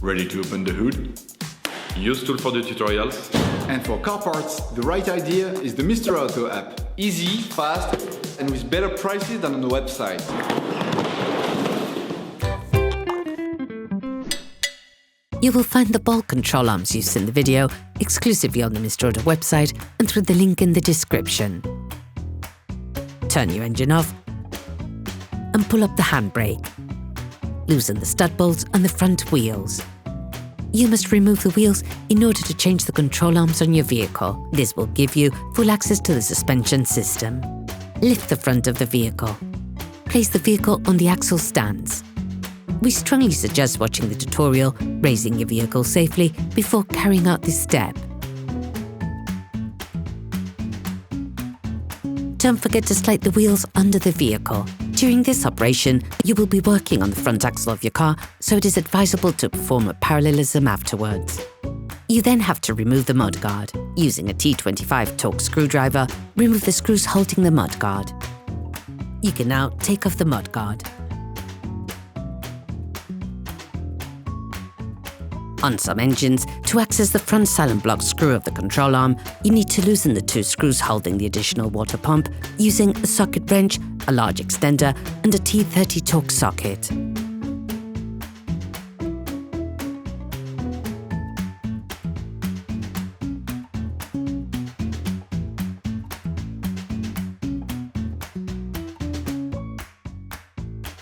Ready to open the hood? Usetool for the tutorials. And for car parts, the right idea is the Mr. Auto app. Easy, fast, and with better prices than on the website. You will find the ball control arms used in the video exclusively on the Mr. Auto website and through the link in the description. Turn your engine off and pull up the handbrake. Loosen the stud bolts on the front wheels. You must remove the wheels in order to change the control arms on your vehicle. This will give you full access to the suspension system. Lift the front of the vehicle. Place the vehicle on the axle stands. We strongly suggest watching the tutorial, raising your vehicle safely before carrying out this step. Don't forget to slide the wheels under the vehicle. During this operation, you will be working on the front axle of your car, so it is advisable to perform a parallelism afterwards. You then have to remove the mudguard. Using a T25 Torx screwdriver, remove the screws holding the mudguard. You can now take off the mudguard. On some engines, to access the front silent block screw of the control arm, you need to loosen the two screws holding the additional water pump using a socket wrench, a large extender, and a T30 Torx socket.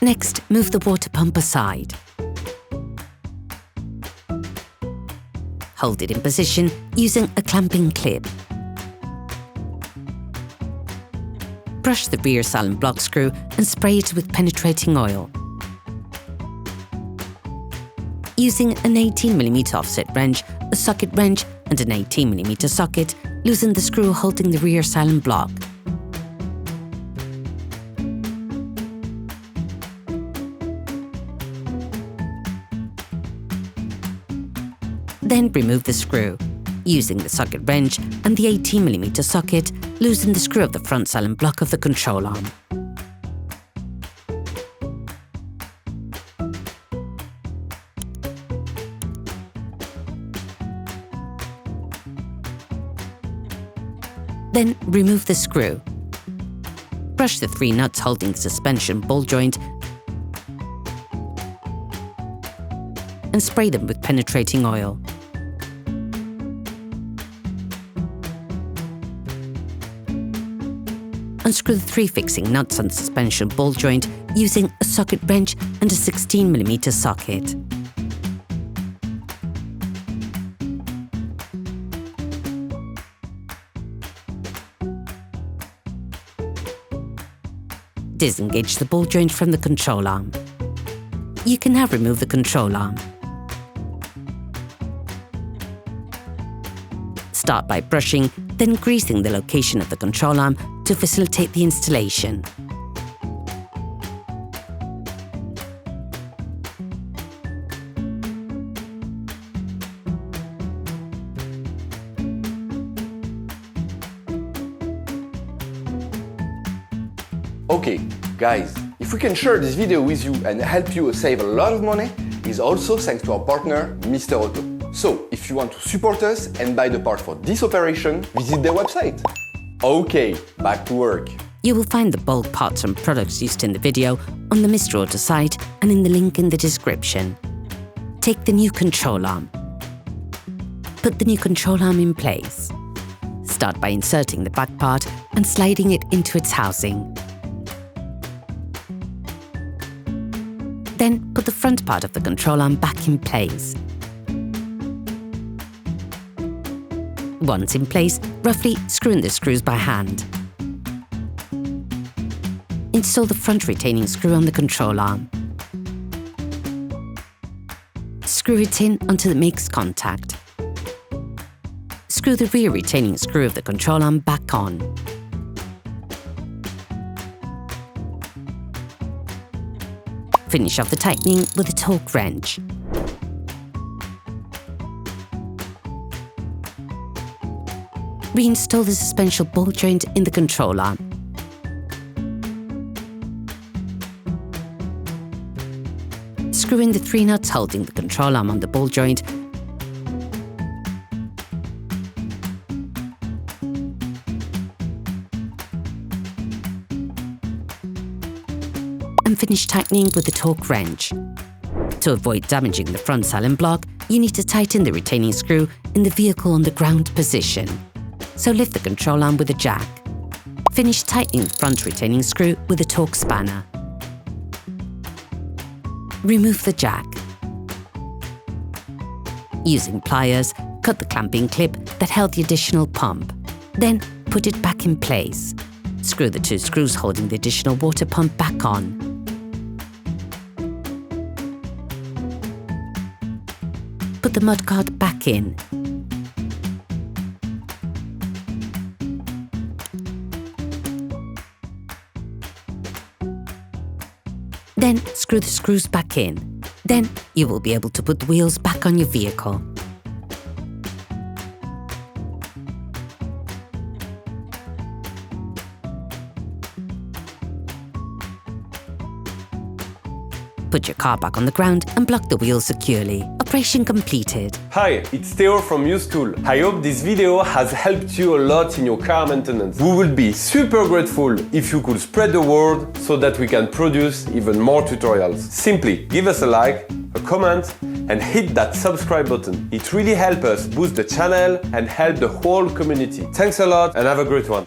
Next, move the water pump aside. Hold it in position using a clamping clip. Brush the rear silent block screw and spray it with penetrating oil. Using an 18mm offset wrench, a socket wrench, and an 18mm socket, loosen the screw holding the rear silent block. Then remove the screw. Using the socket wrench and the 18mm socket, loosen the screw of the front silent block of the control arm. Then remove the screw. Brush the 3 nuts holding the suspension ball joint and spray them with penetrating oil. Unscrew the 3 fixing nuts on the suspension ball joint using a socket wrench and a 16mm socket. Disengage the ball joint from the control arm. You can now remove the control arm. Start by brushing, then greasing the location of the control arm to facilitate the installation. Okay, guys, if we can share this video with you and help you save a lot of money, it's also thanks to our partner, Mr. Auto. So, if you want to support us and buy the part for this operation, visit their website. Okay, back to work. You will find the bulk parts and products used in the video on the Mr. Auto site and in the link in the description. Take the new control arm. Put the new control arm in place. Start by inserting the back part and sliding it into its housing. Then put the front part of the control arm back in place. Once in place, roughly screw in the screws by hand. Install the front retaining screw on the control arm. Screw it in until it makes contact. Screw the rear retaining screw of the control arm back on. Finish off the tightening with a Torx wrench. Reinstall the suspension ball joint in the control arm. Screw screw in the 3 nuts holding the control arm on the ball joint and finish tightening with the torque wrench. To avoid damaging the front Allen block, you need to tighten the retaining screw in the vehicle on the ground position. So lift the control arm with a jack. Finish tightening the front retaining screw with a torque spanner. Remove the jack. Using pliers, cut the clamping clip that held the additional pump. Then put it back in place. Screw the 2 screws holding the additional water pump back on. Put the mudguard back in. Then screw the screws back in. Then you will be able to put the wheels back on your vehicle. Put your car back on the ground and block the wheels securely. Operation completed. Hi, it's Theo from Usetool. I hope this video has helped you a lot in your car maintenance. We would be super grateful if you could spread the word so that we can produce even more tutorials. Simply give us a like, a comment, and hit that subscribe button. It really helps us boost the channel and help the whole community. Thanks a lot and have a great one.